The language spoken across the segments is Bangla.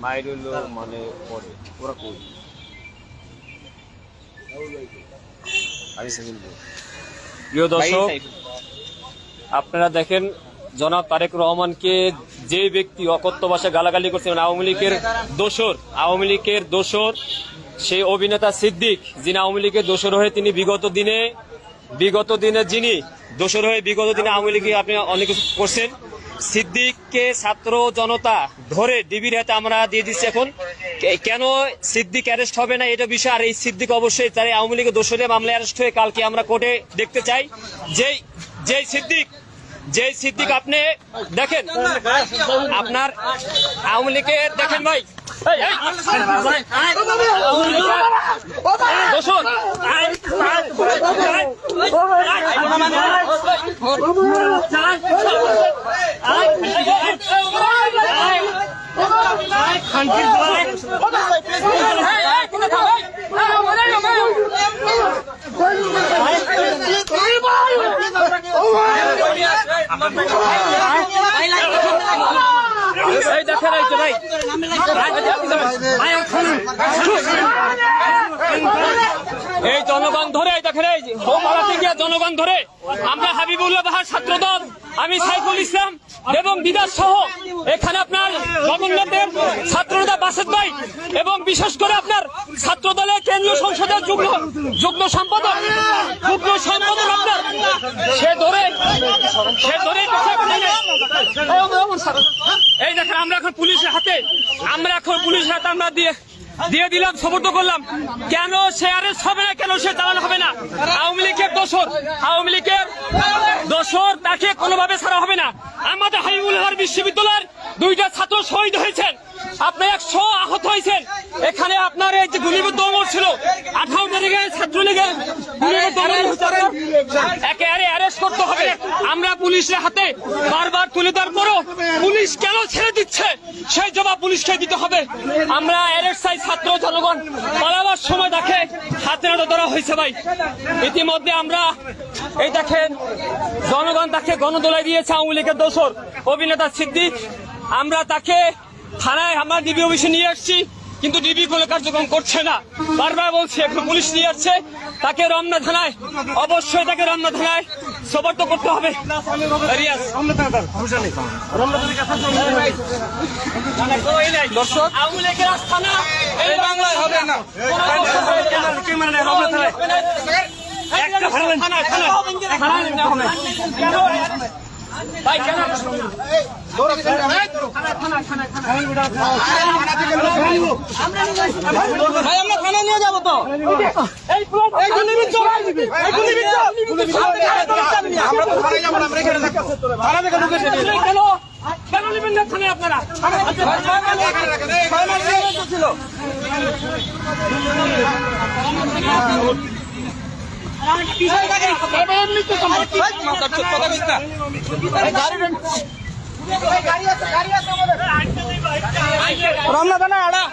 মাইরুল মানে পড়ে ওরা কই প্রিয় দর্শক, আপনারা দেখেন জনাব তারেক রহমানকে যে ব্যক্তি অকথ্য ভাষায় গালাগালি করছেন আওয়ামী লীগের দোসর সেই অভিনেতা সিদ্দিক, যিনি আওয়ামী লীগের দোসর হয়ে তিনি বিগত দিনে যিনি দোসর হয়ে বিগত দিনে আওয়ামী লীগে আপনি অনেক কিছু করছেন, সিদ্দিককে ছাত্র জনতা ধরে ডিবির হাতে আমরা দিয়ে দিচ্ছি। এখন কেন সিদ্দিক অ্যারেস্ট হবে না এটা বিষয়, আর এই সিদ্দিক অবশ্যই তার আওয়ামী লীগের দোষরে মামলায় অ্যারেস্ট হয়ে কালকে আমরা কোর্টে দেখতে চাই। যেই সিদ্দিক আপনি দেখেন আপনার আওয়ামী লীগের দেখেন ভাই এই জনগণ ধরে দেখেন জনগণ ধরে আমরা হাবিবুল্লাহ বাহার ছাত্রদল, আমি সাইফুল ইসলাম এবং বিদাস সহ এখানে আপনার জগন্নাথের ছাত্রনেতা বাসেদ ভাই এবং বিশেষ করে আপনার ছাত্র দলের কেন্দ্রীয় সংসদের যুগ্ম সম্পাদক আপনার সে ধরে এই দেখেন আমরা এখন পুলিশের হাতে আমরা দিয়ে দিলাম, সমর্থ করলাম। কেন সে অ্যারেস্ট হবে না, কেন সে চালানো হবে না? আওয়ামী লীগের দোসর তাকে কোনোভাবে ছাড়া হবে না। আমাদের হাবিবুল্লাহ বিশ্ববিদ্যালয়ের 2টা ছাত্র শহীদ হয়েছেন, আপনার 100 আহত হয়েছেন। এখানে আপনার এই যে গুলিবিদ্ধ অমর ছিল 18 তারিখে ছাত্রলীগের একেবারে অ্যারেস্ট করতে হবে। আমরা পুলিশের হাতে বারবার তুলে দেওয়ার পরও পুলিশ কেন ছেড়ে দিচ্ছে সেই জবাব পুলিশকে দিতে হবে। আমরা অ্যারেস্ট চাই, ছাত্র জনগণ পালাবার সময় দেখে হাতে নাতে ধরা হয়েছে ভাই। ইতিমধ্যে আমরা এই দেখেন জনগণ তাকে গণদোলায় দিয়েছে আওয়ামী লীগের দোসর অভিনেতা সিদ্দিক। আমরা তাকে থানায় আমরা ডিবি অফিসে নিয়ে আসছি, কিন্তু ডিবি কোনো কার্যক্রম করছে না। বারবার বলছি এখন পুলিশ নিয়ে আসছে তাকে রমনা থানায়, অবশ্যই তাকে রমনা থানায় সোপর্দ করতে হবে। দর্শক, আওয়ামী লীগের আস্তানা এই বাংলায় হবে না। ভাই কেন ভাই আমরা থানা নিয়ে যাবো তো কেন নেবেন না থানায় আপনারা? রমনা থানা আড়া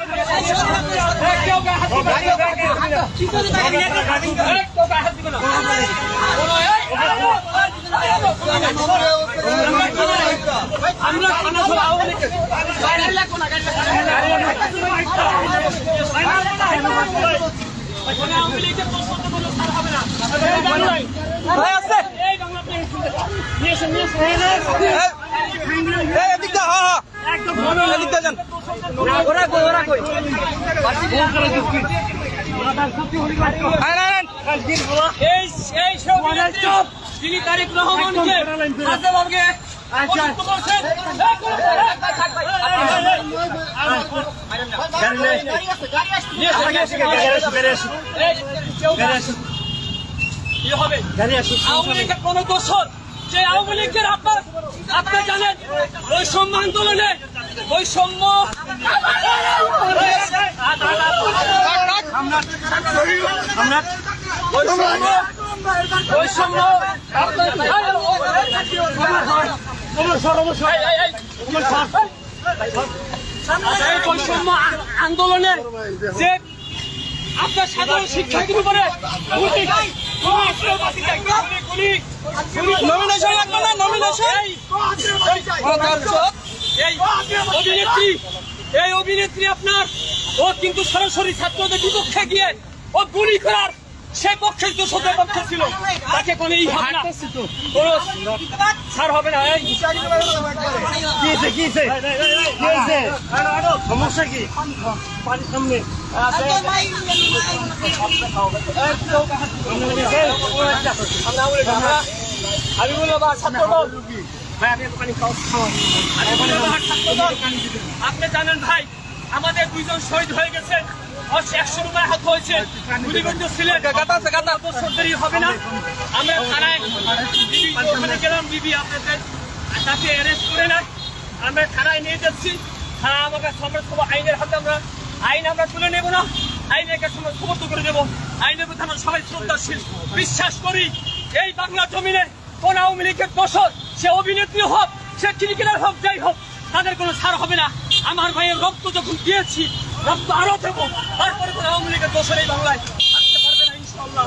আমরা থানা তিনি তারেক রহমানকে আওয়ামী লীগের কোন দোষর যে আওয়ামী লীগের আপনার জানেন বৈষম্য আন্দোলনে বৈষম্য বৈষম্য আন্দোলনে যে আপনার সাধারণ শিক্ষার্থীর উপরে নমিনেশন লাগবে না, নমিনেশন অভিনেত্রী এই অভিনেত্রী আপনার ও কিন্তু সরাসরি ছাত্রদের বিপক্ষে গিয়ে ও গুলি করার সেই পক্ষে দোষদের পক্ষে ছিল, তাকে কোনো এই হবে না, কোনো ছাড় হবে না। এই সমস্যা কি? আমি বললাম ছাত্র দল, আপনি জানেন ভাই আমাদের দুইজন শহীদ হয়ে গেছেন, 100 রুপায় হাত হয়েছে, গুলিবন্ধ ছিলেন, দেরি হবে না। আমরা থানায় ওখানে গেলাম, বিবি আপনাদের তাকে অ্যারেস্ট করে না, আমরা থানায় নিয়ে যাচ্ছি। থানা আমার কাছে আমরা সব আইনের হাতে, আমরা আইন আমরা তুলে নেব না, আইনের কাছে আমরা সমর্থ করে দেবো। আইনের প্রতি আমরা সবাই শ্রদ্ধাশীল, বিশ্বাস করি এই বাংলা জমিনে কোন আওয়ামী লীগের দোষর, সে অভিনেত্রী হোক, সে ক্রিকেটার হোক, যাই হোক, তাদের কোনো ছাড় হবে না। আমার ভাইয়ের রক্ত যখন দিয়েছি, রক্ত আরো দেবো, তারপরে কোনো আওয়ামী লীগের দোষর এই বাংলায় আসতে পারবে না ইনশাআল্লাহ।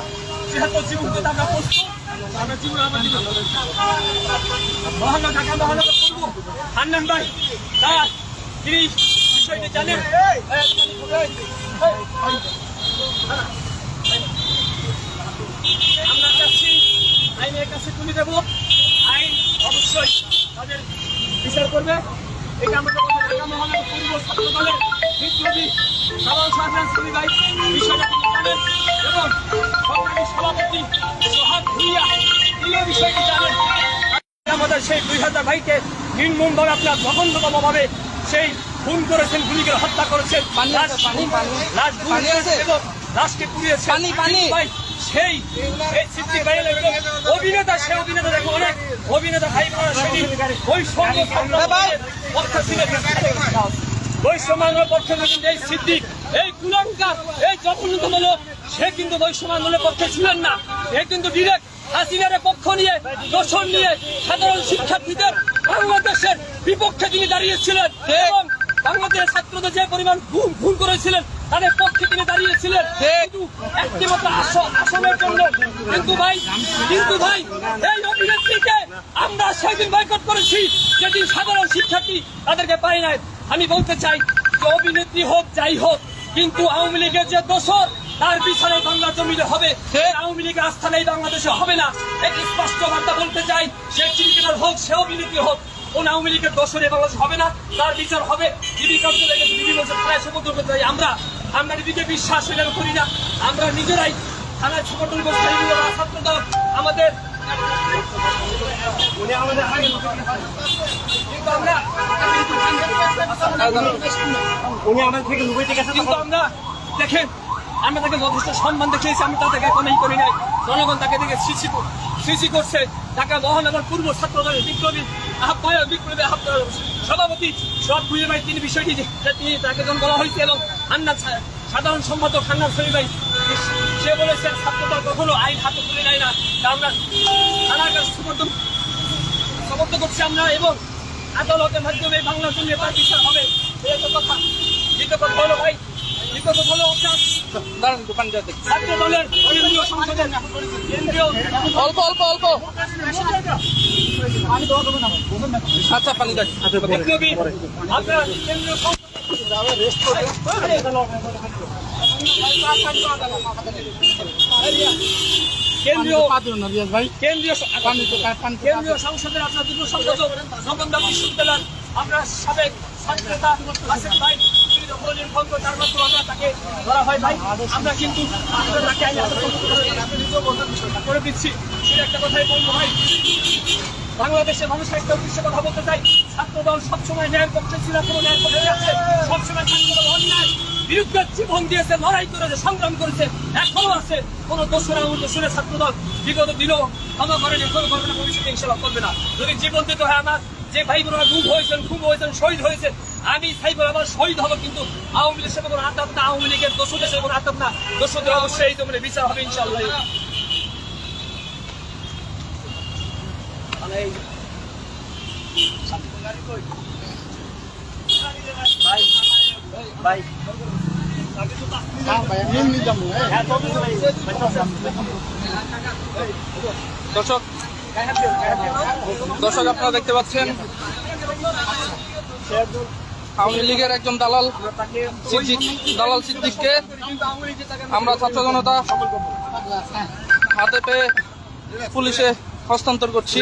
যেহেতু জীবন দিতে আমরা প্রস্তুত, আমরা জীবন আমার জীবন মহানগর ঢাকা মহানগর করবো। হান্নান ভাই তার তিনি বিষয়টি জানেন, আমরা চাচ্ছি আইনের কাছে তুলে দেবো, আইন অবশ্যই তাদের বিচার করবে। এটা আমরা ঢাকা মহানগর পূর্ব ছাত্র দলের বিপ্লবী সাধারণ সাধারণ ভাই বিষয়টা তিনি জানেন, এবং সরকারি সভাপতি সোহাগ ভুইয়া তিনিও বিষয়টি জানেন। আমাদের সেই 2000 ভাইকে নির্মমভাবে আপনার জঘন্যতম ভাবে সেই খুন করেছেন, গুলি করে হত্যা করেছেন, লাশ পুড়িয়েছেন এবং লাশকে পুড়িয়েছেন। ভাই সেই সিদ্দিক ভাই অভিনেতা, সে অভিনেতা দেখো অনেক অভিনেতা ভাই ওই সঙ্গে পক্ষে ছিলেন, বৈষম্যের পক্ষে কিন্তু এই সিদ্দিক, এই কুলাঙ্কার, এই জঘন্যতম লোক, সে কিন্তু বৈষম্য আন্দোলনের পক্ষে ছিলেন না। সে কিন্তু ডিরেক্ট হাসিনার পক্ষ নিয়ে, দোষণ নিয়ে সাধারণ শিক্ষার্থীদের বাংলাদেশের বিপক্ষে তিনি দাঁড়িয়েছিলেন, এবং বাংলাদেশের ছাত্রদের যে পরিমাণ খুন করেছিলেন তাদের পক্ষে তিনি দাঁড়িয়েছিলেন একটিমাত্র আসামের জন্য। কিন্তু ভাই এই অভিনেত্রীকে আমরা সেদিন বয়কট করেছি, যেদিন সাধারণ শিক্ষার্থী তাদেরকে পাই নাই। আমি বলতে চাই যে অভিনেত্রী হোক, যাই হোক, কিন্তু আওয়ামী লীগের যে দোষর তার বিচারে বাংলা জমিনে হবে, আওয়ামী লীগের আস্থা নেই বাংলাদেশে হবে না। একটি স্পষ্ট বার্তা বলতে চাই, সে ক্রিকেটার হোক, সে অভিনেত্রী হোক, কোন আওয়ামী লীগের দোষরে বাংলাদেশ হবে না, তার বিচার হবে। দিদি কার্য লেগেছে, দিদি বলছে থানায় সমর্থ করতে চাই। আমরা দিদিকে বিশ্বাস করি না, আমরা নিজেরাই থানায় সমর্থন করতে চাই। ছাত্র দল আমাদের কিন্তু আমরা দেখেন, আমরা তাকে যথেষ্ট সম্মান দেখিয়েছি, আমি তাদেরকে কোনোই করি নাই। জনগণ তাকে দেখে সৃষ্টি করছে। ঢাকা মহানগর পূর্ব ছাত্র দলের বিপ্লবী সভাপতি সব বুঝে ভাই তিনি বিষয়টি তিনি তাকে যখন বলা হয়েছে, এবং হান্নান সাধারণ সম্পাদক হান্নান শরীফ ভাই সে বলেছেন ছাত্র দল কখনো আইন হাতে তুলে নেয় না, আমরা থানার কাছে সমর্থন করছি আমরা, এবং আদালতের মাধ্যমে বাংলার জন্য তার বিচার হবে। এই তো কথা, দ্বিতীয় কথা হলো ভাই, দ্বিতীয় কথা হলো আপনার ছাত্র দলের কেন্দ্রীয় সংসদের কেন্দ্রীয় অল্প আচ্ছা পানি বিপ্লবী আপনার কেন্দ্রীয় কেন্দ্রীয় সংসদের আপনার যুব সম্পাদক জগন্নাথ বিশ্ববিদ্যালয়ের আপনার সাবেক ছাত্রনেতা আসিফ ভাই তাকে ধরা হয় ভাই, আমরা কিন্তু করে দিচ্ছি। সেটা একটা কথাই বলবো ভাই, বাংলাদেশের মানুষের একটা উদ্দেশ্যে কথা বলতে চাই, ছাত্র দল সবসময় ন্যায়ের পক্ষে ছিল, কোনো ন্যায়ের পক্ষে আছে, সবসময় ছাত্র দল অন্যায় বিরুদ্ধে জীবন দিয়েছে, লড়াই করেছে, সংগ্রাম করেছে, এখনো আছে। কোনো দোষরে ছাত্র দল বিগত দিনও ক্ষমা করেনি, কোনো করবে না, ভবিষ্যতে ইনশাআল্লাহ করবে না। যদি জীবন দিতে হয় আমার যে ভাই বোনেরা খুব হয়েছেন, শহীদ হয়েছে, আমি সাইবার আবার শহীদ হবো, কিন্তু আওয়ামী লীগের সাথে কোনো আতাপ না, আওয়ামী লীগের দোষদের সাথে কোনো আতাপ না, দোষদের অবশ্যই তো বিচার হবে ইনশাআল্লাহ। দর্শক আপনারা দেখতে পাচ্ছেন আওয়ামী লীগের একজন দালাল সিদ্দিককে আমরা ছাত্র জনতা হাতে পেয়ে পুলিশে হস্তান্তর করছি।